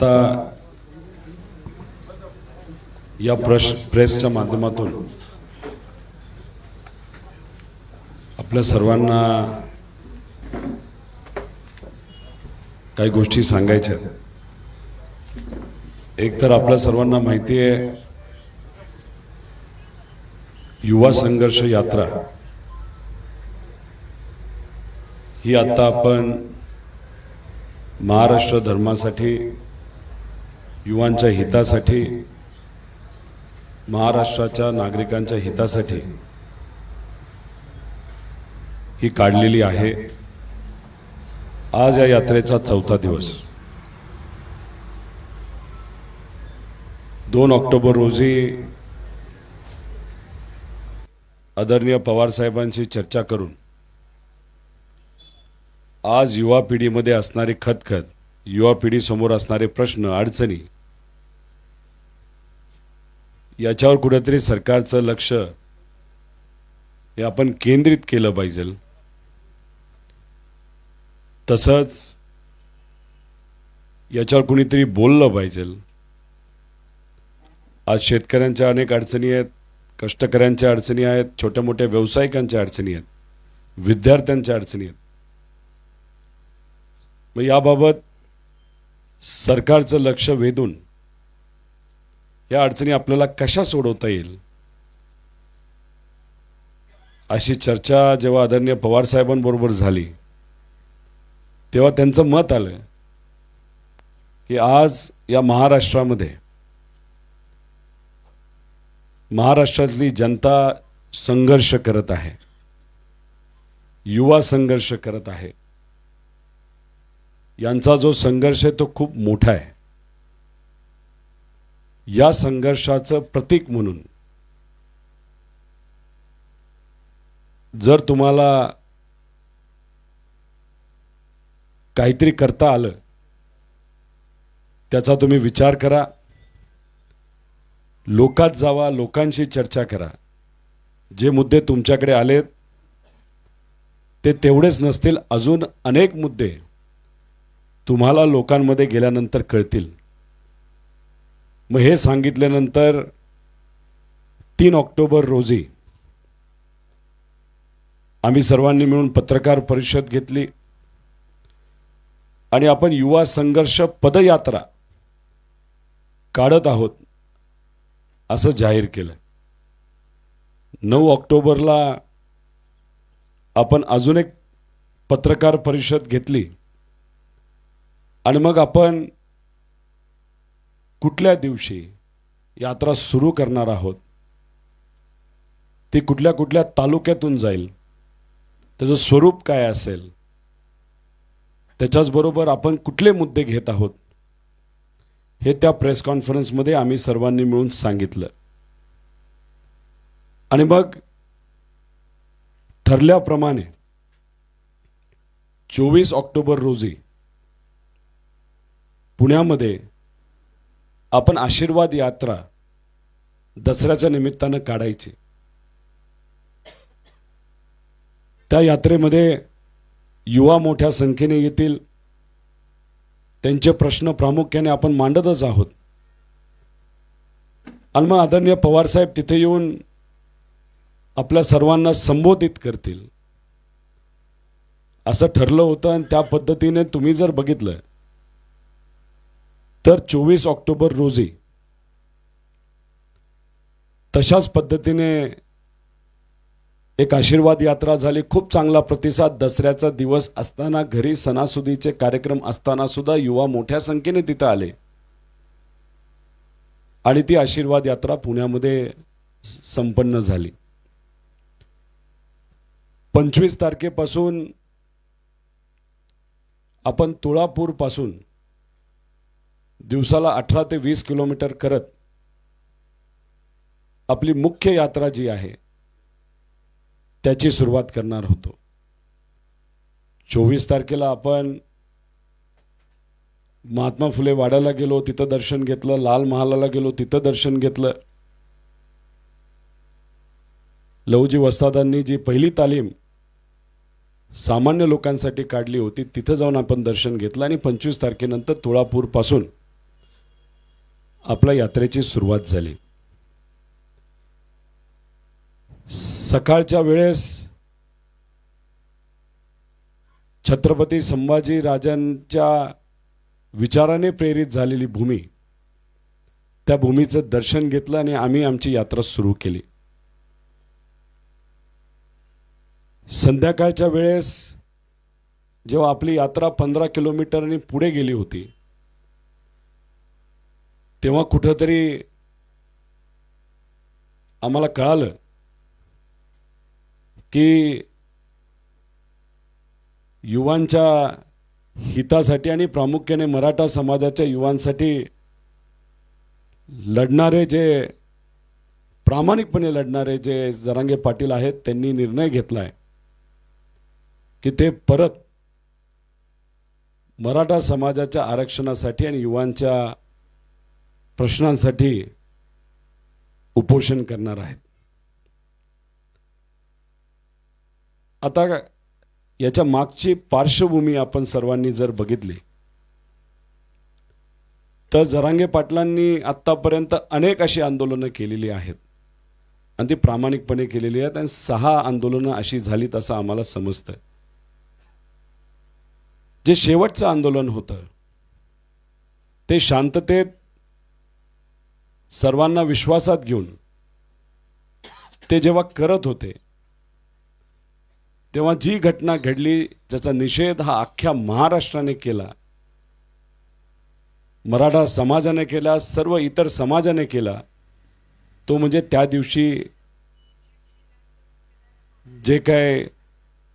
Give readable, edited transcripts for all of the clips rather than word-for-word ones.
आता या प्रेसच्या माध्यमातून आपल्या सर्वांना काही गोष्टी सांगायच्या। एक तर आपल्या सर्वांना माहिती आहे, युवा संघर्ष यात्रा ही आता आपण महाराष्ट्र धर्मासाठी, युवांच्या हितासाठी, महाराष्ट्राच्या नागरिकांच्या हितासाठी ही काढलेली आहे। आज या यात्रेचा चौथा दिवस। 2 ऑक्टोबर रोजी आदरणीय पवार साहेबांची चर्चा करून आज युवा पिढीमध्ये असणारी खतखत, युवा पिढी समोर असणारे प्रश्न, अडचणी याच्यावर कुठेतरी सरकारचं लक्ष हे आपण केंद्रित केलं पाहिजे। तसंच याच्यावर कुणीतरी बोललं पाहिजे। आज शेतकऱ्यांच्या अनेक अडचणी आहेत, कष्टकऱ्यांच्या अडचणी आहेत, छोट्या मोठ्या व्यावसायिकांच्या अडचणी आहेत, विद्यार्थ्यांच्या अडचणी आहेत। मग याबाबत सरकारचं लक्ष वेधून या अडचणी आपल्याला कशा सोडवता येईल अशी चर्चा जेव्हा आदरणीय पवार साहेबांबरोबर झाली तेव्हा त्यांचं मत आलं की आज या महाराष्ट्रातली जनता संघर्ष करत आहे, युवा संघर्ष करत आहे। यांचा जो संघर्ष आहे तो खूप मोठा आहे। या संघर्षाचं प्रतीक म्हणून जर तुम्हाला काहीतरी करता आलं त्याचा तुम्ही विचार करा, लोकात जावा, लोकांशी चर्चा करा। जे मुद्दे तुमच्याकडे आलेत ते तेवढेच नसतील, अजून अनेक मुद्दे तुम्हाला लोकांमध्ये गेल्यानंतर कळतील। मग हे सांगितल्यानंतर 3 ऑक्टोबर रोजी आम्ही सर्वांनी मिळून पत्रकार परिषद घेतली आणि आपण युवा संघर्ष पदयात्रा काढत आहोत असं जाहीर केलं। 9 ऑक्टोबरला आपण अजून एक पत्रकार परिषद घेतली आणि मग आपण कुठल्या दिवशी यात्रा सुरू करणार आहोत, ती कुठल्या कुठल्या तालुक्यातून जाईल, त्याचं स्वरूप काय असेल, त्याच्याच बरोबर आपण कुठले मुद्दे घेत आहोत हे त्या प्रेस कॉन्फरन्समध्ये आम्ही सर्वांनी मिळून सांगितलं। आणि मग ठरल्याप्रमाणे 24 ऑक्टोबर रोजी पुण्यामध्ये आपण आशीर्वाद यात्रा दसऱ्याच्या निमित्तानं काढायची। त्या यात्रेमध्ये युवा मोठ्या संख्येने येतील, त्यांचे प्रश्न प्रामुख्याने आपण मांडतच आहोत। आणि मग आदरणीय पवार साहेब तिथे येऊन आपल्या सर्वांना संबोधित करतील असं ठरलं होतं। आणि त्या पद्धतीने तुम्ही जर बघितलं तर 24 ऑक्टोबर रोजी तशाच पद्धतीने एक आशीर्वाद यात्रा झाली। खूप चांगला प्रतिसाद। दसऱ्याचा दिवस असताना, घरी सणासुदीचे कार्यक्रम असताना सुद्धा युवा मोठ्या संख्येने तिथं आले आणि ती आशीर्वाद यात्रा पुण्यामध्ये संपन्न झाली। 25 तारखेपासून आपण तुळापूर पासून दिवसाला 18 ते 20 किलोमीटर करत आपली मुख्य यात्रा जी आहे त्याची सुरुवात करणार होतो। 24 तारखेला आपण महात्मा फुले वाड्याला गेलो, तिथं दर्शन घेतलं। लाल महालाला गेलो, तिथं दर्शन घेतलं। लहुजी वस्तादांनी जी पहिली तालीम सामान्य लोकांसाठी काढली होती तिथं जाऊन आपण दर्शन घेतलं। आणि 25 तारखेनंतर तुळापूर पासून आपल्या यात्रेची सुरुवात झाली. सकाळच्या वेळेस छत्रपती संभाजी राजांच्या विचाराने प्रेरित झालेली भूमी, त्या भूमीचं दर्शन घेतलं आणि आम्ही आमची यात्रा सुरू केली. संध्याकाळच्या वेळेस जेव्हा आपली यात्रा 15 किलोमीटरनी पुढे गेली होती, तेव्हा कुठंतरी आम्हाला कळालं की युवांच्या हितासाठी आणि प्रामुख्याने मराठा समाजाच्या युवांसाठी लढणारे, जे प्रामाणिकपणे लढणारे जे जरांगे पाटील आहेत, त्यांनी निर्णय घेतलाय की ते परत मराठा समाजाच्या आरक्षणासाठी आणि युवांच्या प्रश्नांसाठी उपोषण करणार आहेत. आता याच्या मागची पार्श्वभूमी आपण सर्वांनी जर बघितली तर जरांगे पाटलांनी आत्तापर्यंत अनेक अशी आंदोलनं केलेली आहेत आणि ती प्रामाणिकपणे केलेली आहेत आणि 6 आंदोलनं अशी झालीत असं आम्हाला समजतं. जे शेवटचं आंदोलन होतं ते शांततेत सर्वांना विश्वासात घेऊन ते जेव्हा करत होते, तेव्हा जी घटना घडली ज्याचा निषेध हा अख्ख्या महाराष्ट्राने केला, मराठा समाजाने केला, सर्व इतर समाजाने केला, तो म्हणजे त्या दिवशी जे काय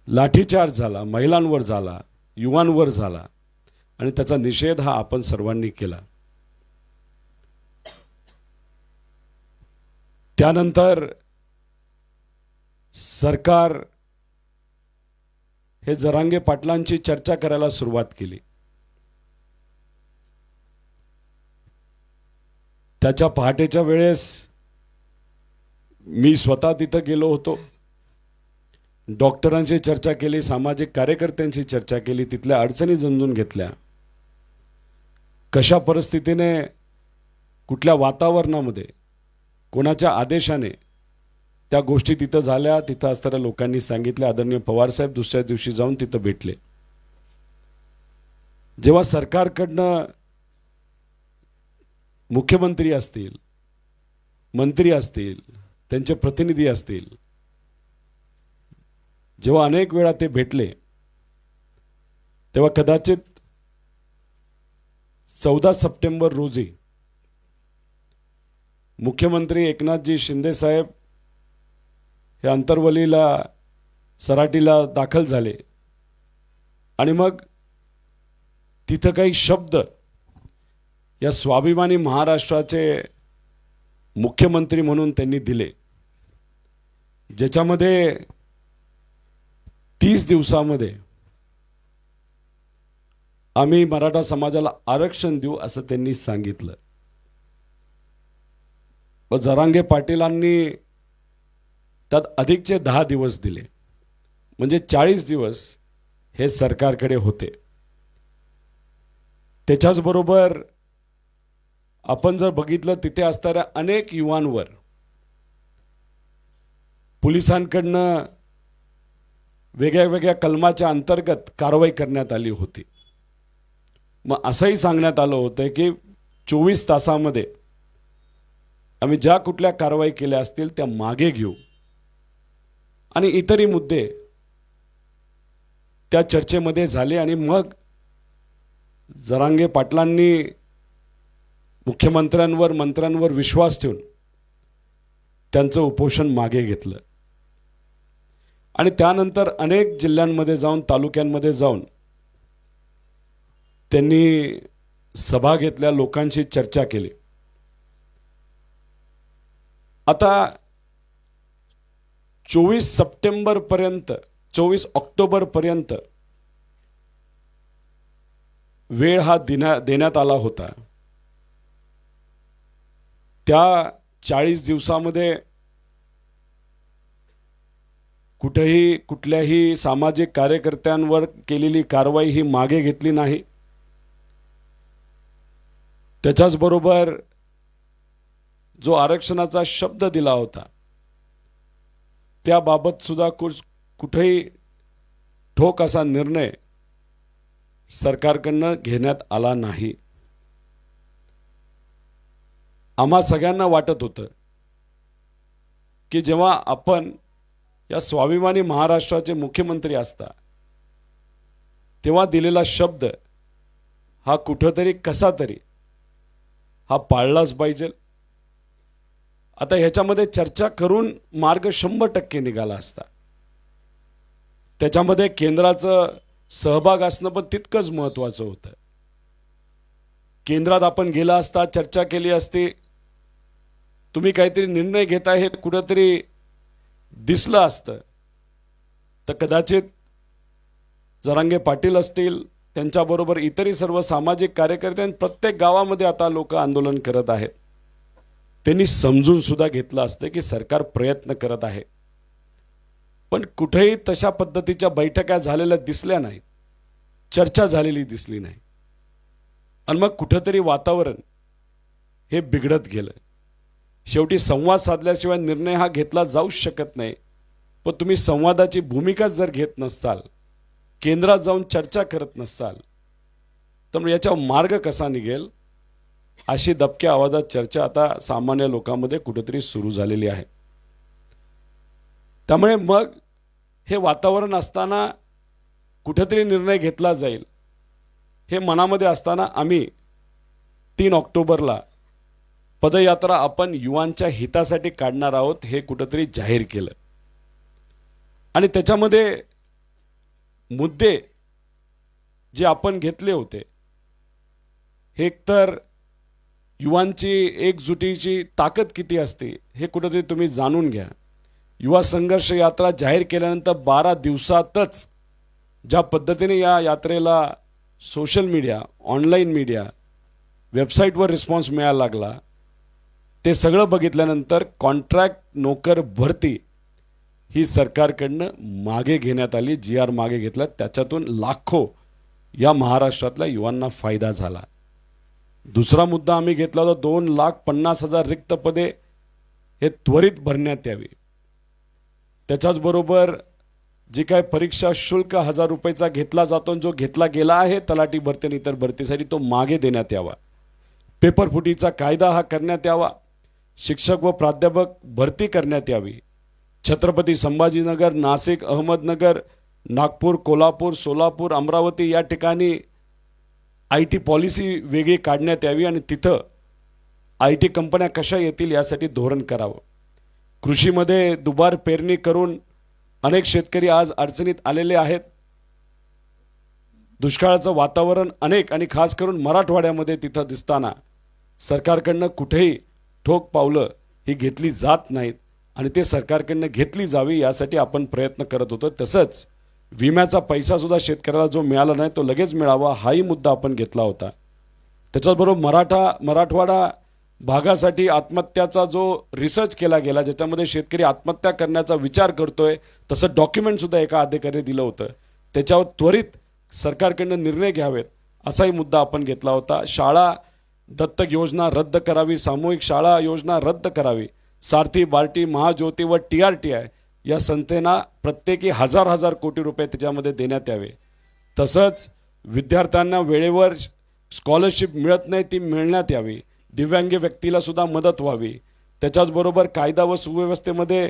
लाठीचार्ज झाला, महिलांवर झाला, युवांवर झाला आणि त्याचा निषेध हा आपण सर्वांनी केला. त्यानंतर सरकार हे जरांगे पाटलांची चर्चा करायला सुरुवात केली. त्याच्या पहाटेच्या वेळेस मी स्वतः तिथं गेलो होतो. डॉक्टरांची चर्चा केली, सामाजिक कार्यकर्त्यांची चर्चा केली, तिथल्या अडचणी समजून घेतल्या. कशा परिस्थितीने, कुठल्या वातावरणामध्ये, कोणाच्या आदेशाने त्या गोष्टी तिथं झाल्या, तिथं असणाऱ्या लोकांनी सांगितले. आदरणीय पवारसाहेब दुसऱ्या दिवशी जाऊन तिथं भेटले. जेव्हा सरकारकडनं मुख्यमंत्री असतील, मंत्री असतील, त्यांचे प्रतिनिधी असतील, जेव्हा अनेक वेळा ते भेटले, तेव्हा कदाचित 14 सप्टेंबर रोजी मुख्यमंत्री एकनाथजी शिंदे साहेब हे अंतरवलीला, सराटीला दाखल झाले आणि मग तिथं काही शब्द या स्वाभिमानी महाराष्ट्राचे मुख्यमंत्री म्हणून त्यांनी दिले, ज्याच्यामध्ये 30 दिवसामध्ये आम्ही मराठा समाजाला आरक्षण देऊ असं त्यांनी सांगितलं. व जरांगे पाटीलांनी त्यात अधिकचे 10 दिवस दिले, म्हणजे 40 दिवस हे सरकारकडे होते. त्याच्याचबरोबर आपण जर बघितलं, तिथे असणाऱ्या अनेक युवांवर पोलिसांकडनं वेगळ्या वेगळ्या कलमाच्या अंतर्गत कारवाई करण्यात आली होती. मग असंही सांगण्यात आलं होतं की 24 तासामध्ये आम्ही ज्या कुठल्या कारवाई केल्या असतील त्या मागे घेऊ आणि इतरही मुद्दे त्या चर्चेमध्ये झाले. आणि मग जरांगे पाटलांनी मुख्यमंत्र्यांवर, मंत्र्यांवर विश्वास ठेवून त्यांचं उपोषण मागे घेतलं आणि त्यानंतर अनेक जिल्ह्यांमध्ये जाऊन, तालुक्यांमध्ये जाऊन त्यांनी सभा घेतल्या, लोकांशी चर्चा केली. आता 24 सप्टेंबरपर्यंत, 24 ऑक्टोबरपर्यंत वेळ हा देण्यात आला होता. त्या 40 दिवसामध्ये कुठेही कुठल्याही सामाजिक कार्यकर्त्यांवर केलेली कारवाई ही मागे घेतली नाही. त्याच्याचबरोबर जो आरक्षणाचा शब्द दिला होता त्याबाबत सुद्धा कुठेही ठोक असा निर्णय सरकारकडनं घेण्यात आला नाही. आम्हा सगळ्यांना वाटत होतं की जेव्हा आपण या स्वाभिमानी महाराष्ट्राचे मुख्यमंत्री असता तेव्हा दिलेला शब्द हा कुठेतरी कसा तरी हा पाळलाच पाहिजे. आता ह्याच्यामध्ये चर्चा करून मार्ग 100% निघाला असता. त्याच्यामध्ये केंद्राचं सहभाग असणं पण तितकंच महत्त्वाचं होतं. केंद्रात आपण गेला असता, चर्चा केली असती, तुम्ही काहीतरी निर्णय घेताय हे कुठेतरी दिसलं असतं तर कदाचित जरांगे पाटील असतील, त्यांच्याबरोबर इतरही सर्व सामाजिक कार्यकर्ते आणि प्रत्येक गावामध्ये आता लोक आंदोलन करत आहेत, त्यांनी समजून सुद्धा घेतलं असतं की सरकार प्रयत्न करत आहे. पण कुठेही तशा पद्धतीच्या बैठका झालेल्या दिसल्या नाहीत, चर्चा झालेली दिसली नाही. आणि मग कुठेतरी वातावरण हे बिघडत गेलं. शेवटी संवाद साधल्याशिवाय निर्णय हा घेतला जाऊच शकत नाही. पण तुम्ही संवादाची भूमिकाच जर घेत नसाल, केंद्रात जाऊन चर्चा करत नसाल, तर याच्यावर मार्ग कसा निघेल अशी दबक्या आवाजात चर्चा आता सामान्य लोकांमध्ये कुठेतरी सुरू झालेली आहे. त्यामुळे मग हे वातावरण असताना कुठेतरी निर्णय घेतला जाईल हे मनामध्ये असताना आम्ही 3 ऑक्टोबरला पदयात्रा आपण युवांच्या हितासाठी काढणार आहोत हे कुठेतरी जाहीर केलं. आणि त्याच्यामध्ये मुद्दे जे आपण घेतले होते हे एकतर युवांची एकजुटीची ताकद किती असते हे कुठेतरी तुम्ही जाणून घ्या. युवा संघर्ष यात्रा जाहीर केल्यानंतर 12 दिवसातच ज्या पद्धतीने या यात्रेला सोशल मीडिया, ऑनलाईन मीडिया, वेबसाईटवर रिस्पॉन्स मिळायला लागला, ते सगळं बघितल्यानंतर कॉन्ट्रॅक्ट नोकर भरती ही सरकारकडनं मागे घेण्यात आली, GR मागे घेतला. त्याच्यातून लाखो या महाराष्ट्रातल्या युवांना फायदा झाला. दुसरा मुद्दा आम्ही घेतला होता 2,50,000 रिक्त पदे हे त्वरित भरण्यात यावी. त्याच्याचबरोबर जी काय परीक्षा शुल्क 1,000 रुपयाचा घेतला जातो, जो घेतला गेला आहे तलाठी भरती आणि इतर भरतीसाठी, तो मागे देण्यात यावा. पेपरफुटीचा कायदा हा करण्यात यावा. शिक्षक व प्राध्यापक भरती करण्यात यावी. छत्रपती संभाजीनगर, नाशिक, अहमदनगर, नागपूर, कोल्हापूर, सोलापूर, अमरावती या ठिकाणी IT पॉलिसी वेगळी काढण्यात यावी आणि तिथं IT कंपन्या कशा येतील यासाठी धोरण करावं. कृषीमध्ये दुबार पेरणी करून अनेक शेतकरी आज अडचणीत आलेले आहेत. दुष्काळाचं वातावरण अनेक आणि खास करून मराठवाड्यामध्ये तिथं दिसताना सरकारकडनं कुठेही ठोक पावलं ही घेतली जात नाहीत आणि ते सरकारकडनं घेतली जावी यासाठी आपण प्रयत्न करत होतो. तसंच विम्याचा पैसा सुद्धा शेतकऱ्याला जो मिळाला नाही तो लगेच मिळावा हाही मुद्दा आपण घेतला होता. त्याच्याचबरोबर मराठवाडा भागासाठी आत्महत्याचा जो रिसर्च केला गेला, ज्याच्यामध्ये शेतकरी आत्महत्या करण्याचा विचार करतोय तसं डॉक्युमेंटसुद्धा एका अधिकाऱ्याने दिलं होतं, त्याच्यावर त्वरित सरकारकडनं निर्णय घ्यावेत असाही मुद्दा आपण घेतला होता. शाळा दत्तक योजना रद्द करावी, सामूहिक शाळा योजना रद्द करावी. सारथी, बार्टी, महाज्योती व TRTI या संस्थेना प्रत्येकी 1,000 कोटी रुपये त्याच्यामध्ये देण्यात यावे. तसंच विद्यार्थ्यांना वेळेवर स्कॉलरशिप मिळत नाही ती मिळण्यात यावी. दिव्यांग व्यक्तीला सुद्धा मदत व्हावी. त्याच्याचबरोबर कायदा व सुव्यवस्थेमध्ये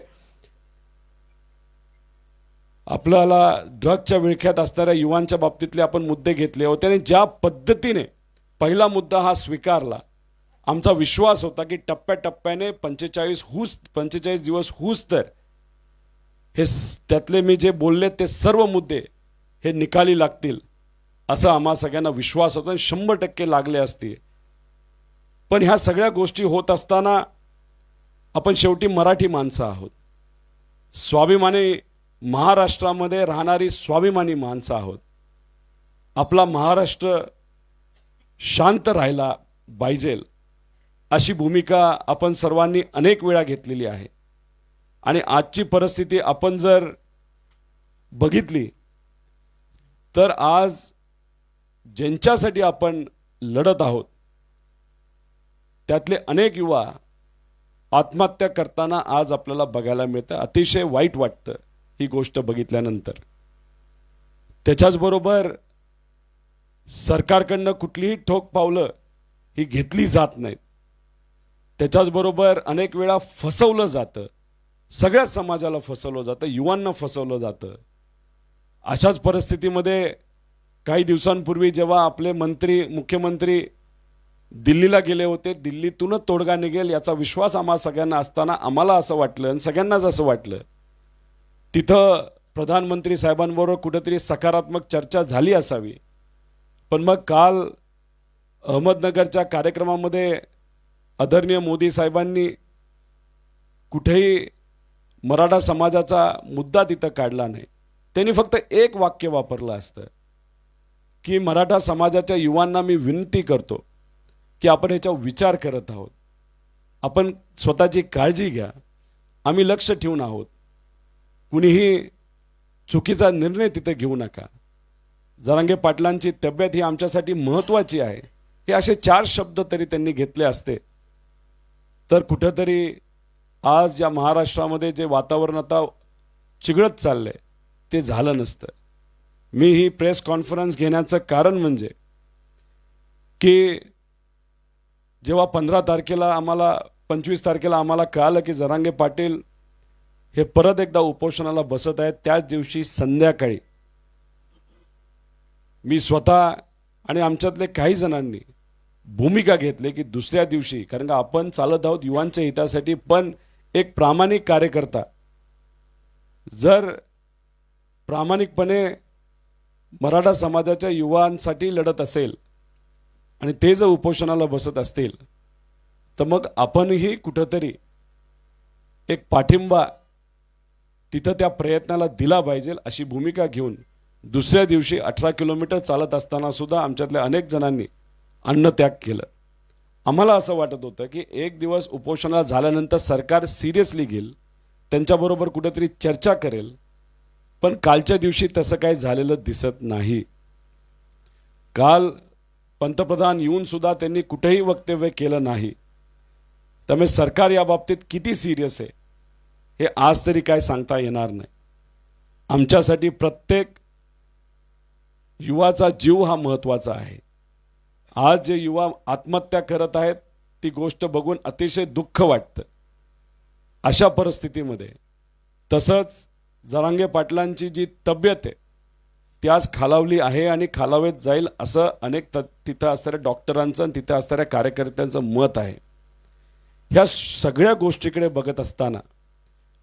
आपल्याला ड्रगच्या विळख्यात असणाऱ्या युवांच्या बाबतीतले आपण मुद्दे घेतले होते आणि ज्या पद्धतीने पहिला मुद्दा हा स्वीकारला, आमचा विश्वास होता की टप्प्याटप्प्याने 45 दिवस होऊस तर हे त्यातले मी जे बोलले ते सर्व मुद्दे हे निकाली लागतील असा आम्हा सगळ्यांना विश्वास होता. 100% लागले असते. पण ह्या सगळ्या गोष्टी होत असताना आपण शेवटी मराठी माणसं आहोत, स्वाभिमानी महाराष्ट्रामध्ये राहणारी स्वाभिमानी माणसं आहोत. आपला महाराष्ट्र शांत राहायला पाहिजे अशी भूमिका आपण सर्वांनी अनेक वेळा घेतलेली आहे. आणि आजची परिस्थिती आपण जर बघितली तर आज ज्यांच्यासाठी आपण लढत आहोत त्यातले अनेक युवा आत्महत्या करताना आज आपल्याला बघायला मिळतं. अतिशय वाईट वाटतं ही गोष्ट बघितल्यानंतर. त्याच्याचबरोबर सरकारकडनं कुठलीही ठोक पावलं ही घेतली जात नाहीत. त्याच्याचबरोबर अनेक वेळा फसवलं जातं, सगळ्याच समाजाला फसवलं जातं, युवांना फसवलं जातं. अशाच परिस्थितीमध्ये काही दिवसांपूर्वी जेव्हा आपले मुख्यमंत्री दिल्लीला गेले होते, दिल्लीतूनच तोडगा निघेल याचा विश्वास आम्हा सगळ्यांना असताना आम्हाला असं वाटलं आणि सगळ्यांनाच असं वाटलं तिथं प्रधानमंत्री साहेबांबरोबर कुठेतरी सकारात्मक चर्चा झाली असावी. पण मग काल अहमदनगरच्या कार्यक्रमामध्ये आदरणीय मोदी साहेबांनी कुठेही मराठा समाजाचा मुद्दा तिथं काढला नाही. त्यांनी फक्त एक वाक्य वापरलं असतं की मराठा समाजाच्या युवांना मी विनंती करतो की आपण ह्याच्यावर विचार करत आहोत, आपण स्वतःची काळजी घ्या, आम्ही लक्ष ठेवून आहोत, कुणीही चुकीचा निर्णय तिथे घेऊ नका, जरांगे पाटलांची तब्येत ही आमच्यासाठी महत्त्वाची आहे. हे असे 4 शब्द तरी त्यांनी घेतले असते तर कुठेतरी आज या महाराष्ट्रामध्ये जे वातावरण आता चिघळत चाललंय ते झालं नसतं. मी ही प्रेस कॉन्फरन्स घेण्याचं कारण म्हणजे की जेव्हा 15 तारखेला 25 तारखेला आम्हाला कळालं की जरांगे पाटील हे परत एकदा उपोषणाला बसत आहेत, त्याच दिवशी संध्याकाळी मी स्वतः आणि आमच्यातले काही जणांनी भूमिका घेतली की दुसऱ्या दिवशी, कारण का आपण चालत आहोत युवांच्या हितासाठी, पण एक प्रामाणिक कार्यकर्ता जर प्रामाणिकपणे मराठा समाजाच्या युवांसाठी लढत असेल आणि ते जर उपोषणाला बसत असतील तर मग आपणही कुठंतरी एक पाठिंबा तिथं त्या प्रयत्नाला दिला पाहिजे अशी भूमिका घेऊन दुसऱ्या दिवशी 18 किलोमीटर चालत असताना सुद्धा आमच्यातल्या अनेक जणांनी अन्नत्याग केलं. आम्हाला असं वाटत होतं की एक दिवस उपोषणाला झाल्यानंतर सरकार सिरियसली घेईल, त्यांच्याबरोबर कुठेतरी चर्चा करेल, पण कालच्या दिवशी तसं काही झालेलं दिसत नाही. काल पंतप्रधान येऊन सुद्धा त्यांनी कुठेही वक्तव्य केलं नाही. त्यामुळे सरकार या बाबतीत किती सिरियस आहे हे आज तरी काय सांगता येणार नाही. आमच्यासाठी प्रत्येक युवाचा जीव हा महत्त्वाचा आहे. आज जे युवा आत्महत्या करत आहेत ती गोष्ट बघून अतिशय दुःख वाटतं. अशा परिस्थितीमध्ये तसंच जरांगे पाटलांची जी तब्येत आहे ती आज खालावली आहे आणि खालावत जाईल असं अनेक तिथं असणाऱ्या डॉक्टरांचं आणि तिथं असणाऱ्या कार्यकर्त्यांचं मत आहे. ह्या सगळ्या गोष्टीकडे बघत असताना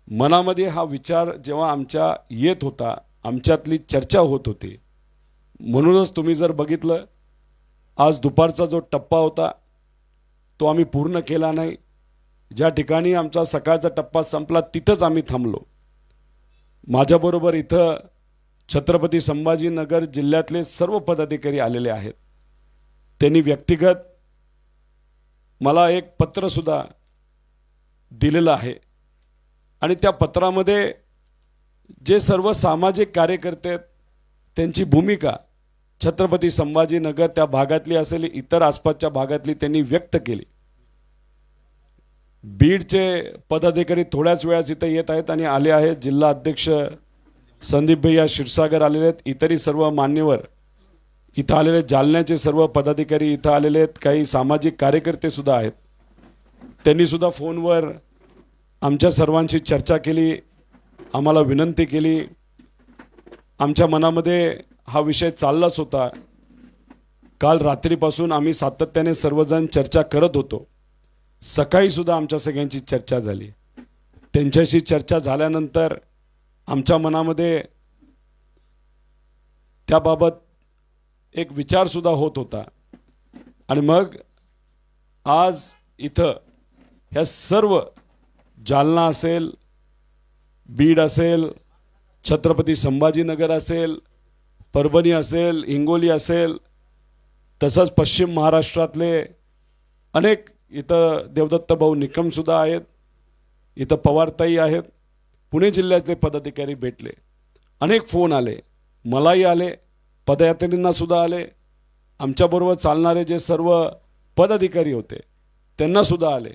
मनामध्ये हा विचार जेव्हा आमच्या येत होता, आमच्यातली चर्चा होत होती, म्हणूनच तुम्ही जर बघितलं आज दुपारचा जो टप्पा होता तो आम्ही पूर्ण केला नाही. ज्या ठिकाणी आमचा सकाळचा टप्पा संपला तिथंच आम्ही थांबलो. माझ्याबरोबर इथं छत्रपती संभाजीनगर जिल्ह्यातले सर्व पदाधिकारी आलेले आहेत. त्यांनी व्यक्तिगत मला एक पत्रसुद्धा दिलेलं आहे आणि त्या पत्रामध्ये जे सर्व सामाजिक कार्यकर्ते आहेत त्यांची भूमिका छत्रपती संभाजीनगर त्या भागातली असेल इतर आसपासच्या भागातली त्यांनी व्यक्त केली. बीडचे पदाधिकारी थोड्याच वेळाच इथं येत आहेत आणि आले आहेत. जिल्हा अध्यक्ष संदीप भैया क्षीरसागर आलेले आहेत, इतरही सर्व मान्यवर इथं आलेले, जालन्याचे सर्व पदाधिकारी इथं आलेले आहेत, काही सामाजिक कार्यकर्ते सुद्धा आहेत. त्यांनी सुद्धा फोनवर आमच्या सर्वांशी चर्चा केली, आम्हाला विनंती केली. आमच्या मनामध्ये हा विषय चाललाच होता. काल रात्रीपासून आम्ही सातत्याने सर्वजण चर्चा करत होतो. सकाळी सुद्धा आमच्या सगळ्यांची चर्चा झाली. त्यांच्याशी चर्चा झाल्यानंतर आमच्या मनामध्ये त्याबाबत एक विचारसुद्धा होत होता आणि मग आज इथं ह्या सर्व जालना असेल, बीड असेल, छत्रपती संभाजीनगर असेल, परभणी असेल, हिंगोली असेल, तसंच पश्चिम महाराष्ट्रातले अनेक इथं देवदत्त भाऊ निकमसुद्धा आहेत, इथं पवारताई आहेत, पुणे जिल्ह्यातले पदाधिकारी भेटले. अनेक फोन आले, मलाही आले, पदयात्रींनासुद्धा आले, आमच्याबरोबर चालणारे जे सर्व पदाधिकारी होते त्यांनासुद्धा आले.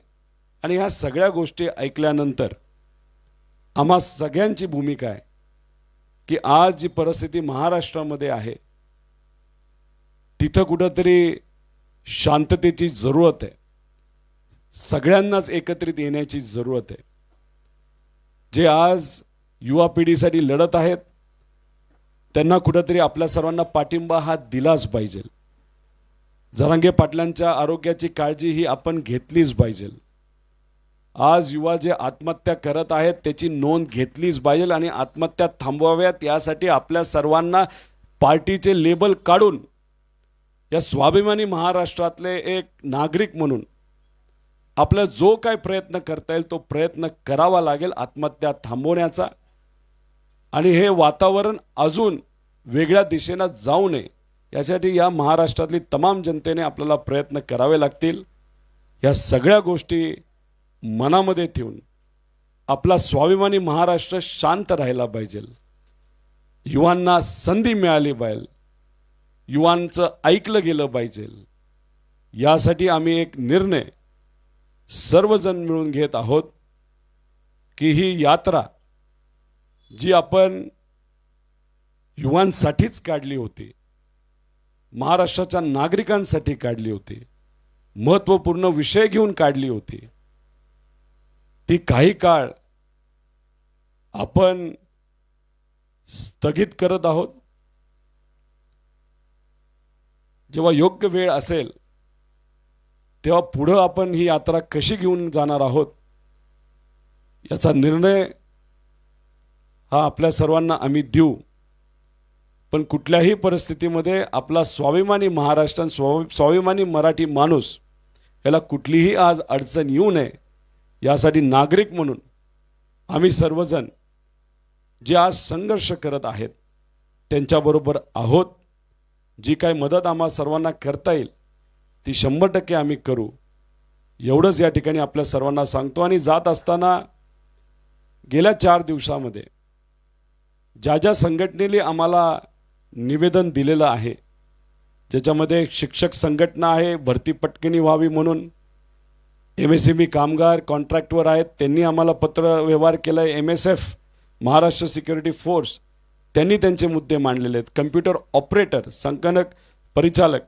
आणि ह्या सगळ्या गोष्टी ऐकल्यानंतर आम्हा सगळ्यांची भूमिका आहे की आज जी परिस्थिती महाराष्ट्रामध्ये आहे तिथं कुठंतरी शांततेची जरूरत आहे. सगळ्यांनाच एकत्रित येण्याची जरूरत आहे. जे आज युवा पिढीसाठी लढत आहेत त्यांना कुठंतरी आपल्या सर्वांना पाठिंबा हा दिलाच पाहिजे. जरांगे पाटलांच्या आरोग्याची काळजी ही आपण घेतलीच पाहिजे. आज युवा जे आत्महत्या करत आहेत त्याची नोंद घेतलीच पाहिजे आणि आत्महत्या थांबवाव्यात यासाठी आपल्या सर्वांना पार्टीचे लेबल काढून या स्वाभिमानी महाराष्ट्रातले एक नागरिक म्हणून आपला जो काय प्रयत्न करता येईल तो प्रयत्न करावा लागेल आत्महत्या थांबवण्याचा. आणि हे वातावरण अजून वेगळ्या दिशेने जाऊ नये यासाठी या महाराष्ट्रातली तमाम जनतेने आपल्याला प्रयत्न करावे लागतील. या सगळ्या गोष्टी मनामध्ये ठेवून आपला स्वाभिमानी महाराष्ट्र शांत राहिला पाहिजे. युवांना संधी मिळाली पाहिजे. युवांचं ऐकलं गेलं पाहिजे. यासाठी आम्ही एक निर्णय सर्वजण मिळून घेत आहोत की ही यात्रा जी आपण युवांसाठीच काढली होती, महाराष्ट्राच्या नागरिकांसाठी काढली होती, महत्त्वपूर्ण विषय घेऊन काढली होती, ती काही काळ आपण स्थगित करत आहोत. जेव्हा योग्य वेळ असेल तेव्हा पुढे आपण ही यात्रा कशी घेऊन जाणार आहोत याचा निर्णय हा आपल्या सर्वांना आम्ही देऊ. पण कुठल्याही परिस्थितीमध्ये आपला स्वाभिमानी महाराष्ट्र, स्वाभिमानी मराठी माणूस याला कुठलीही आज अडचण येऊ नये यासाठी नागरिक म्हणून आम्ही सर्वजण जे आज संघर्ष करत आहेत त्यांच्याबरोबर आहोत. जी काही मदत आम्हा सर्वांना करता येईल ती 100% आम्ही करू एवढंच या ठिकाणी आपल्या सर्वांना सांगतो. आणि जात असताना गेल्या 4 दिवसामध्ये ज्या ज्या संघटनेने आम्हाला निवेदन दिलेलं आहे, ज्याच्यामध्ये शिक्षक संघटना आहे भरती पटकनी व्हावी म्हणून, MSME कामगार कॉन्ट्रॅक्टवर आहेत त्यांनी आम्हाला पत्र व्यवहार केला आहे, MSF महाराष्ट्र सिक्युरिटी फोर्स त्यांनी त्यांचे मुद्दे मांडलेले आहेत, कम्प्युटर ऑपरेटर, संगणक परिचालक,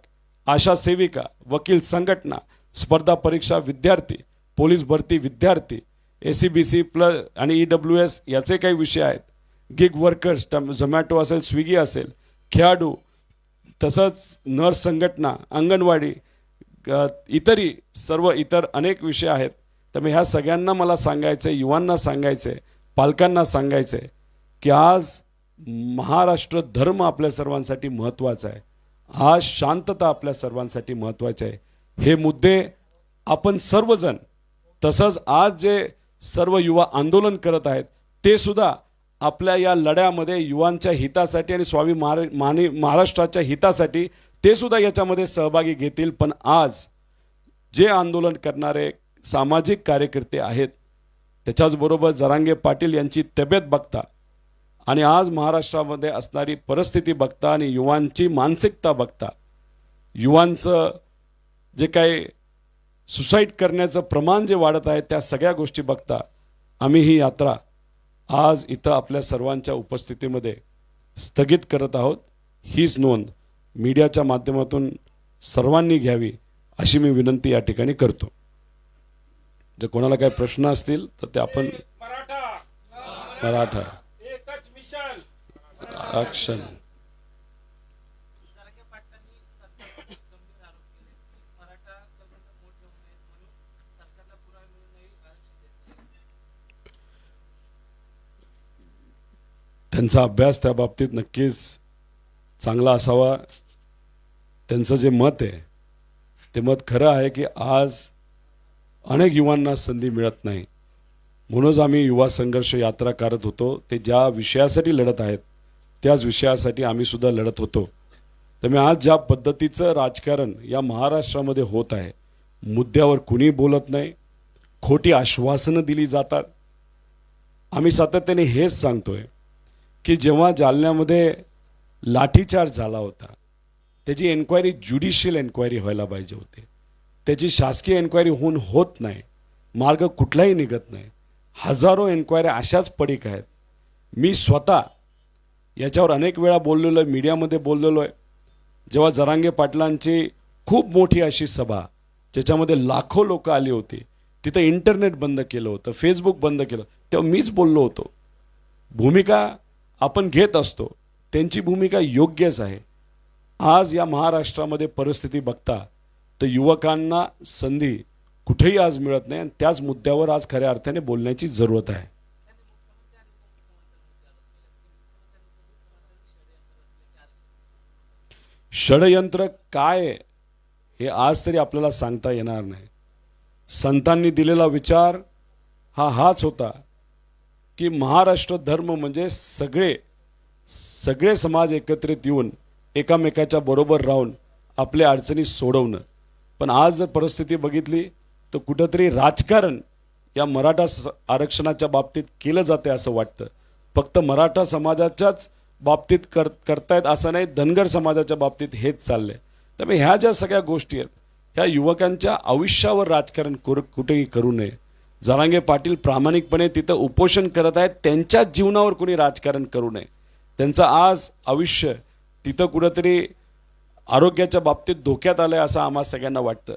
आशा सेविका, वकील संघटना, स्पर्धा परीक्षा विद्यार्थी, पोलीस भरती विद्यार्थी, ACBC प्लस आणि EWS याचे काही विषय आहेत, गिग वर्कर्स, झोमॅटो असेल, स्विगी असेल, खेळाडू, तसंच नर्स संघटना, अंगणवाडी, इतरही सर्व इतर अनेक विषय आहेत. त्यामुळे ह्या सगळ्यांना मला सांगायचं आहे, युवांना सांगायचं आहे, पालकांना सांगायचं आहे की आज महाराष्ट्र धर्म आपल्या सर्वांसाठी महत्त्वाचा आहे. आज शांतता आपल्या सर्वांसाठी महत्त्वाची आहे. हे मुद्दे आपण सर्वजण, तसंच आज जे सर्व युवा आंदोलन करत आहेत ते सुद्धा आपल्या या लढ्यामध्ये युवांच्या हितासाठी आणि स्वाभिमानी महाराष्ट्राच्या हितासाठी ते सुद्धा याच्यामध्ये सहभागी घेतील. पण आज जे आंदोलन करणारे सामाजिक कार्यकर्ते आहेत त्याच्याचबरोबर जरांगे पाटील यांची तब्येत बघता आणि आज महाराष्ट्रामध्ये असणारी परिस्थिती बघता आणि युवांची मानसिकता बघता, युवांचं जे काही सुसाईड करण्याचं प्रमाण जे वाढत आहे त्या सगळ्या गोष्टी बघता आम्ही ही यात्रा आज इथं आपल्या सर्वांच्या उपस्थितीमध्ये स्थगित करत आहोत. हीच नोंद मीडियाच्या माध्यमातून सर्वांनी घ्यावी अशी मी विनंती या ठिकाणी करतो. जर कोणाला काही प्रश्न असतील तर ते आपण मराठा आरक्षण त्यांचा अभ्यास त्या बाबतीत नक्कीच चांगला असावा. त्यांचं जे मत आहे ते मत खरं आहे की आज अनेक युवांना संधी मिळत नाही, म्हणूनच आम्ही युवा संघर्ष यात्रा करत होतो. ते ज्या विषयासाठी लढत आहेत त्याच विषयासाठी आम्ही सुद्धा लढत होतो. त्यामुळे आज ज्या पद्धतीचं राजकारण या महाराष्ट्रामध्ये होत आहे, मुद्द्यावर कुणी बोलत नाही, खोटी आश्वासनं दिली जातात. आम्ही सातत्याने हेच सांगतोय की जेव्हा जालन्यामध्ये लाठीचार्ज झाला होता त्याची एन्क्वायरी ज्युडिशियल एन्क्वायरी व्हायला पाहिजे होती. त्याची शासकीय एन्क्वायरी होऊन होत नाही. मार्ग कुठलाही निघत नाही. हजारो एन्क्वायऱ्या अशाच पडीक आहेत. मी स्वतः याच्यावर अनेक वेळा बोललेलो आहे, मीडियामध्ये बोललेलो आहे. जेव्हा जरांगे पाटलांची खूप मोठी अशी सभा ज्याच्यामध्ये लाखो लोक आली होती, तिथं इंटरनेट बंद केलं होतं, फेसबुक बंद केलं, तेव्हा मीच बोललो होतो. भूमिका आपण घेत असतो, त्यांची भूमिका योग्यच आहे. आज या महाराष्ट्रामध्ये परिस्थिती बघता तर युवकांना संधी कुठेही आज मिळत नाही आणि त्याच मुद्द्यावर आज खऱ्या अर्थाने बोलण्याची जरूरत आहे. षडयंत्र काय हे आज तरी आपल्याला सांगता येणार नाही. संतांनी दिलेला विचार हाच होता की महाराष्ट्र धर्म म्हणजे सगळे समाज एकत्रित येऊन एकामेकाच्या बरोबर राहून आपल्या अडचणी सोडवणं. पण आज जर परिस्थिती बघितली तर कुठंतरी राजकारण या मराठा आरक्षणाच्या बाबतीत केलं जाते असं वाटतं. फक्त मराठा समाजाच्याच बाबतीत करतायत असं नाही, धनगर समाजाच्या बाबतीत हेच चाललंय. त्यामुळे ह्या ज्या सगळ्या गोष्टी आहेत ह्या युवकांच्या आयुष्यावर राजकारण कुठेही करू नये. जरांगे पाटील प्रामाणिकपणे तिथं उपोषण करत आहेत, त्यांच्या जीवनावर कोणी राजकारण करू नये. त्यांचं आज आयुष्य तिथं कुठंतरी आरोग्याच्या बाबतीत धोक्यात आलं आहे असं आम्हा सगळ्यांना वाटतं.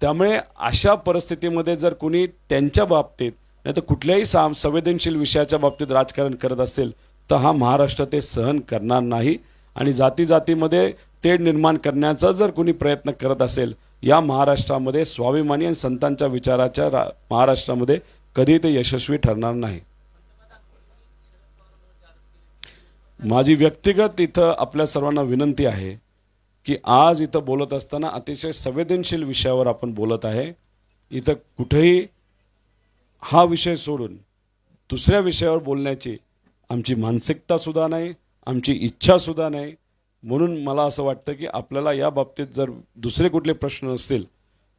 त्यामुळे अशा परिस्थितीमध्ये जर कोणी त्यांच्या बाबतीत नाही तर कुठल्याही संवेदनशील विषयाच्या बाबतीत राजकारण करत असेल तर हा महाराष्ट्र ते सहन करणार नाही. आणि जातीमध्ये तेढ निर्माण करण्याचा जर कोणी प्रयत्न करत असेल या महाराष्ट्रामध्ये, स्वाभिमानी आणि संतांच्या विचाराच्या महाराष्ट्रामध्ये कधी ते यशस्वी ठरणार नाही. माझी व्यक्तिगत इथं आपल्या सर्वांना विनंती आहे की आज इथं बोलत असताना अतिशय संवेदनशील विषयावर आपण बोलत आहे. इथं कुठेही हा विषय सोडून दुसऱ्या विषयावर बोलण्याची आमची मानसिकता सुद्धा नाही, आमची इच्छा सुद्धा नाही. म्हणून मला असं वाटतं की आपल्याला या बाबतीत जर दुसरे कुठले प्रश्न असतील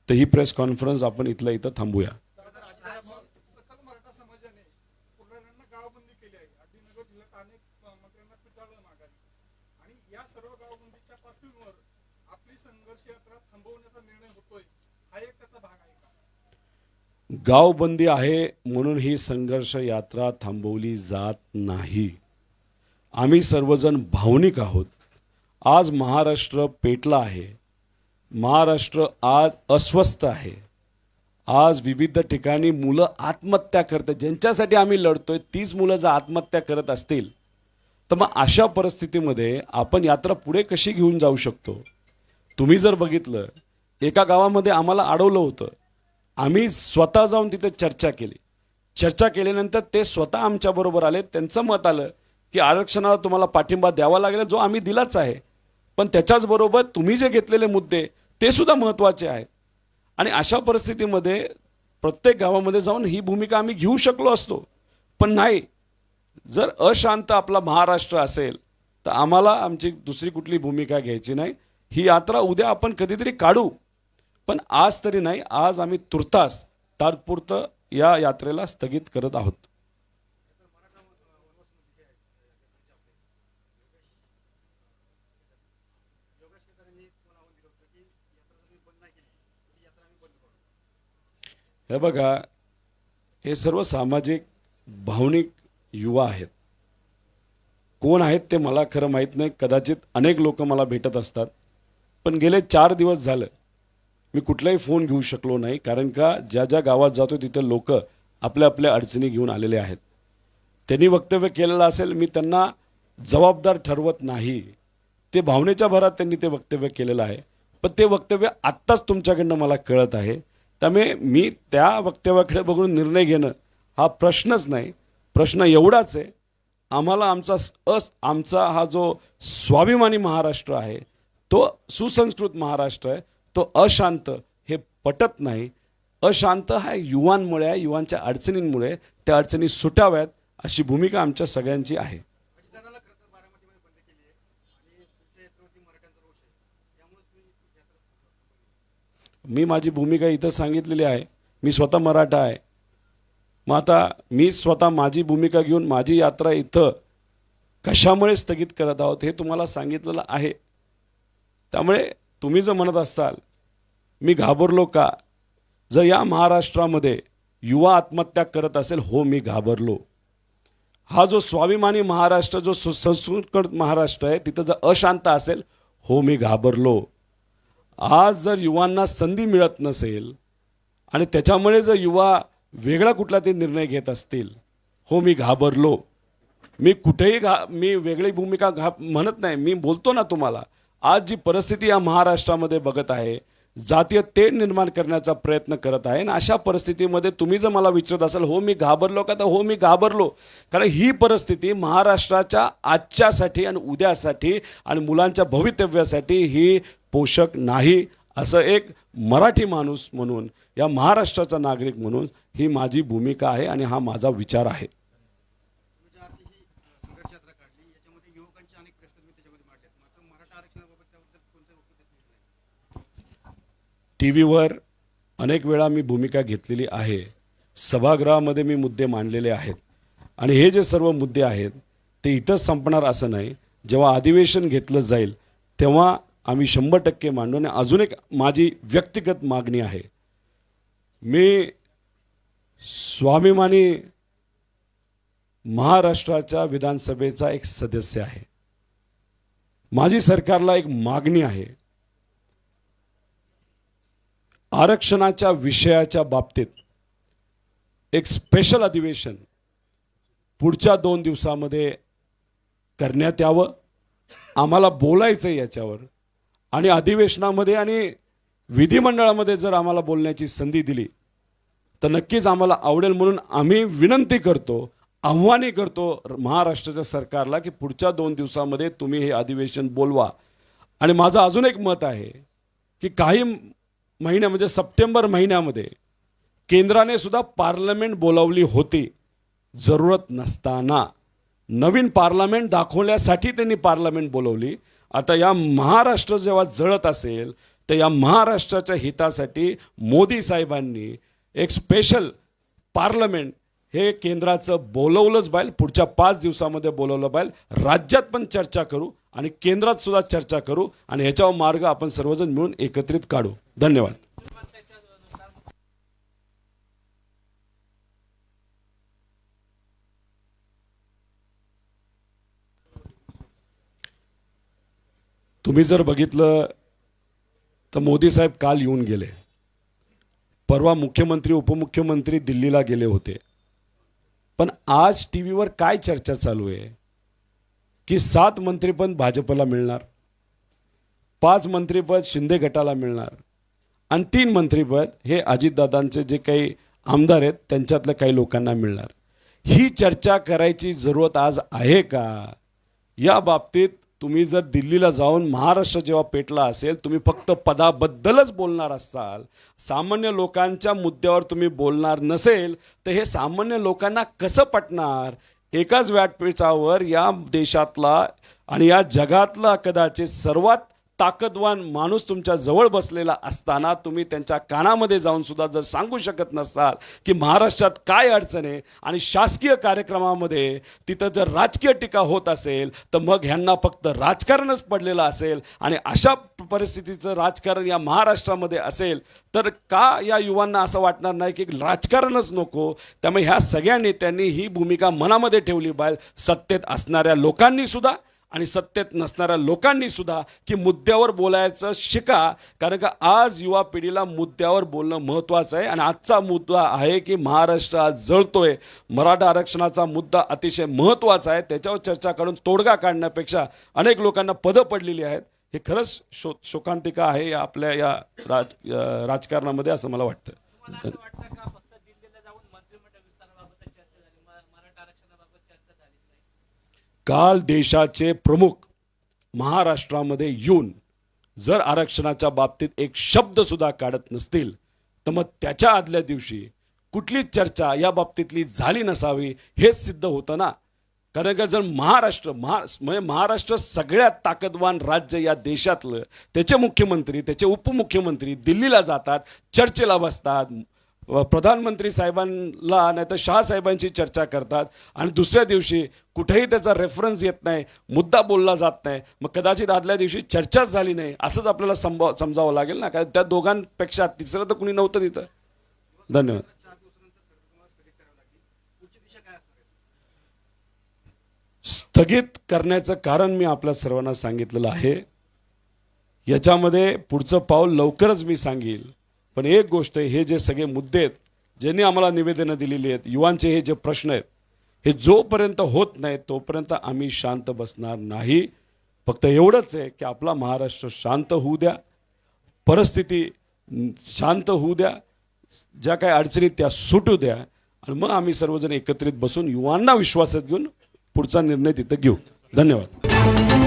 तर ही प्रेस कॉन्फरन्स आपण इथं थांबूया. गावबंदी आहे म्हणून ही संघर्ष यात्रा थांबवली जात नाही. आम्ही सर्वजण भावनिक आहोत. आज महाराष्ट्र पेटला आहे, महाराष्ट्र आज अस्वस्थ आहे. आज विविध ठिकाणी मुलं आत्महत्या करतात. ज्यांच्यासाठी आम्ही लढतोय तीच मुलं जर आत्महत्या करत असतील तर मग अशा परिस्थितीमध्ये आपण यात्रा पुढे कशी घेऊन जाऊ शकतो? तुम्ही जर बघितलं, एका गावामध्ये आम्हाला अडवलं होतं. आम्ही स्वतः जाऊन तिथे चर्चा केली. चर्चा केल्यानंतर ते स्वतः आमच्याबरोबर आले. त्यांचं मत आलं की आरक्षणाला तुम्हाला पाठिंबा द्यावा लागेल, जो आम्ही दिलाच आहे, पण त्याच्याचबरोबर तुम्ही जे घेतलेले मुद्दे ते सुद्धा महत्त्वाचे आहेत. आणि अशा परिस्थितीमध्ये प्रत्येक गावामध्ये जाऊन ही भूमिका आम्ही घेऊ शकलो असतो, पण नाही. जर अशांत आपला महाराष्ट्र असेल तर आम्हाला आमची दुसरी कुठली भूमिका घ्यायची नाही. ही यात्रा उद्या आपण कधीतरी काढू, पण आज तरी नाही. आज आम्ही तुर्तास तात्पुरतं या यात्रेला स्थगित करत आहोत. हे बघा, हे सर्व सामाजिक भावनिक युवा आहेत. कोण आहेत ते मला खरं माहीत नाही. कदाचित अनेक लोक मला भेटत असतात, पण गेले 4 दिवस झालं मी कुठलाही फोन घेऊ शकलो नाही. कारण का ज्या ज्या गावात जातो तिथे लोक आपल्या आपल्या अडचणी घेऊन आलेले आहेत. त्यांनी वक्तव्य केलेलं असेल, मी त्यांना जबाबदार ठरवत नाही. ते भावनेच्या भरात त्यांनी ते वक्तव्य केलेलं आहे, पण ते वक्तव्य आत्ताच तुमच्याकडनं मला कळत आहे. त्यामुळे मी त्या वक्तव्याकडे बघून निर्णय घेणं हा प्रश्नच नाही. प्रश्न एवढाच आहे, आम्हाला आमचा हा जो स्वाभिमानी महाराष्ट्र आहे, तो सुसंस्कृत महाराष्ट्र आहे, तो अशांत हे पटत नाही. अशांत हा युवांमुळे आहे, युवांच्या अडचणींमुळे. त्या अडचणी सुटाव्यात अशी भूमिका आमच्या सगळ्यांची आहे. मी माझी भूमिका इथं सांगितलेली आहे. मी स्वतः मराठा आहे. मग आता मी स्वतः माझी भूमिका घेऊन माझी यात्रा इथं कशामुळे स्थगित करत आहोत हे तुम्हाला सांगितलेलं आहे. त्यामुळे तुम्ही जर म्हणत असाल मी घाबरलो का, जर या महाराष्ट्रामध्ये युवा आत्महत्या करत असेल, हो मी घाबरलो. हा जो स्वाभिमानी महाराष्ट्र, जो सुसंस्कृत महाराष्ट्र आहे, तिथं जर अशांत असेल, हो मी घाबरलो. आज जर युवांना संधी मिळत नसेल आणि त्याच्यामुळे जर युवा वेगळा कुठला ते निर्णय घेत असतील, हो मी घाबरलो. मी कुठेही मी वेगळी भूमिका म्हणत नाही. मी बोलतो ना तुम्हाला, आज जी परिस्थिती या महाराष्ट्रामध्ये बघत आहे, जातीय तेढ निर्माण करण्याचा प्रयत्न करत आहे. आणि अशा परिस्थितीमध्ये तुम्ही जर मला विचारत असाल, हो मी घाबरलो का, तर हो मी घाबरलो. कारण ही परिस्थिती महाराष्ट्राच्या आजच्यासाठी आणि उद्यासाठी आणि मुलांच्या भवितव्यासाठी ही पोषक नाही. असं एक मराठी माणूस म्हणून, या महाराष्ट्राचा नागरिक म्हणून ही माझी भूमिका आहे आणि हा माझा विचार आहे. टी व्हीवर अनेक वेळा मी भूमिका घेतलेली आहे. सभागृहामध्ये मी मुद्दे मांडलेले आहेत आणि हे जे सर्व मुद्दे आहेत ते इथंच संपणार असं नाही. जेव्हा अधिवेशन घेतलं जाईल तेव्हा आम्ही 100% मांडू. आणि अजून एक माझी व्यक्तिगत मागणी आहे. मी स्वाभिमानी महाराष्ट्राच्या विधानसभेचा एक सदस्य आहे. माझी सरकारला एक मागणी आहे. आरक्षणाच्या विषयाच्या बाबतीत एक स्पेशल अधिवेशन पुढच्या 2 दिवसामध्ये करण्यात यावं. आम्हाला बोलायचं आहे याच्यावर. आणि अधिवेशनामध्ये आणि विधिमंडळामध्ये जर आम्हाला बोलण्याची संधी दिली तर नक्कीच आम्हाला आवडेल. म्हणून आम्ही विनंती करतो, आव्हाने करतो महाराष्ट्राच्या सरकारला की पुढच्या 2 दिवसामध्ये तुम्ही हे अधिवेशन बोलवा. आणि माझं अजून एक मत आहे की काही महिन्या म्हणजे सप्टेंबर महिन्यामध्ये केंद्राने सुद्धा पार्लमेंट बोलावली होती जरूरत नसताना. नवीन पार्लमेंट दाखवण्यासाठी त्यांनी पार्लमेंट बोलवली. आता या महाराष्ट्र जेव्हा जळत असेल तर या महाराष्ट्राच्या हितासाठी मोदी साहेबांनी एक स्पेशल पार्लमेंट हे केंद्राचं बोलवलंच पाहिजे. पुढच्या 5 दिवसामध्ये बोलवलं पाहिजे. राज्यात पण चर्चा करू आणि केंद्रात सुद्धा चर्चा करू आणि ह्याच्यावर मार्ग आपण सर्वजण मिळून एकत्रित काढू. धन्यवाद. तुम्ही जर बघितलं तर मोदी साहेब काल येऊन गेले. परवा मुख्यमंत्री उपमुख्यमंत्री दिल्लीला गेले होते. पण आज टी व्हीवर काय चर्चा चालू आहे की 7 मंत्रीपद भाजपला मिळणार, 5 मंत्रीपद शिंदे गटाला मिळणार आणि 3 मंत्रीपद हे अजितदादांचे जे काही आमदार आहेत त्यांच्यातल्या काही लोकांना मिळणार. ही चर्चा करायची जरूरत आज आहे का? या बाबतीत तुम्ही जर दिल्लीला जाऊन महाराष्ट्र जेव्हा पेटला असेल, तुम्ही फक्त पदाबद्दलच बोलणार असाल, सामान्य लोकांच्या मुद्द्यावर तुम्ही बोलणार नसेल तर हे सामान्य लोकांना कसं पटणार? एकाच व्यासपीठावर या देशातला आणि या जगातला कदाचित सर्वात ताकदवान माणूस तुमच्या जवळ बसलेला असताना तुम्ही त्यांच्या कानामध्ये जाऊन सुद्धा जर सांगू शकत नसाल की महाराष्ट्रात काय अडचण आहे आणि शासकीय कार्यक्रमामध्ये तिथं जर राजकीय टीका होत असेल तर मग ह्यांना फक्त राजकारणच पडलेलं असेल. आणि अशा परिस्थितीचं राजकारण या महाराष्ट्रामध्ये असेल तर का या युवांना असं वाटणार नाही की राजकारणच नको? त्यामुळे ह्या सगळ्या नेत्यांनी ही भूमिका मनामध्ये ठेवली पाहिजे, सत्तेत असणाऱ्या लोकांनी सुद्धा आणि सत्तेत नसणाऱ्या लोकांनी सुद्धा, की मुद्द्यावर बोलायचं शिका. कारण का आज युवा पिढीला मुद्द्यावर बोलणं महत्त्वाचं आहे. आणि आजचा मुद्दा आहे की महाराष्ट्र आज जळतोय. मराठा आरक्षणाचा मुद्दा अतिशय महत्त्वाचा आहे. त्याच्यावर चर्चा करून तोडगा काढण्यापेक्षा अनेक लोकांना पदं पडलेली आहेत. हे खरंच शोकांतिका आहे या आपल्या या राजकारणामध्ये असं मला वाटतं. काल देशाचे प्रमुख महाराष्ट्रामध्ये येऊन जर आरक्षणाच्या बाबतीत एक शब्द सुद्धा काढत नसतील तर मग त्याच्या आदल्या दिवशी कुठलीच चर्चा या बाबतीतली झाली नसावी हेच सिद्ध होतं ना. कारण का जर महाराष्ट्र सगळ्यात ताकदवान राज्य या देशातलं, त्याचे मुख्यमंत्री त्याचे उपमुख्यमंत्री दिल्लीला जातात, चर्चेला बसतात, प्रधानमंत्री साहेबांना नाही तर शहा साहेबांची चर्चा करतात आणि दुसऱ्या दिवशी कुठेही त्याचा रेफरन्स येत नाही, मुद्दा बोलला जात नाही, मग कदाचित आदल्या दिवशी चर्चाच झाली नाही असंच आपल्याला समजावं लागेल ना. कारण त्या दोघांपेक्षा तिसरं तर कुणी नव्हतं तिथं. धन्यवाद. स्थगित करण्याचं कारण मी आपल्या सर्वांना सांगितलेलं आहे. याच्यामध्ये पुढचं पाऊल लवकरच मी सांगेल. पण एक गोष्ट आहे, हे जे सगळे मुद्दे आहेत, ज्यांनी आम्हाला निवेदनं दिलेली आहेत, युवांचे हे जे प्रश्न आहेत, हे जोपर्यंत होत नाही तोपर्यंत आम्ही शांत बसणार नाही. फक्त एवढंच आहे की आपला महाराष्ट्र शांत होऊ द्या, परिस्थिती शांत होऊ द्या, ज्या काही अडचणी त्या सुटू द्या, आणि मग आम्ही सर्वजण एकत्रित बसून युवांना विश्वासात घेऊन पुढचा निर्णय तिथं घेऊ. धन्यवाद.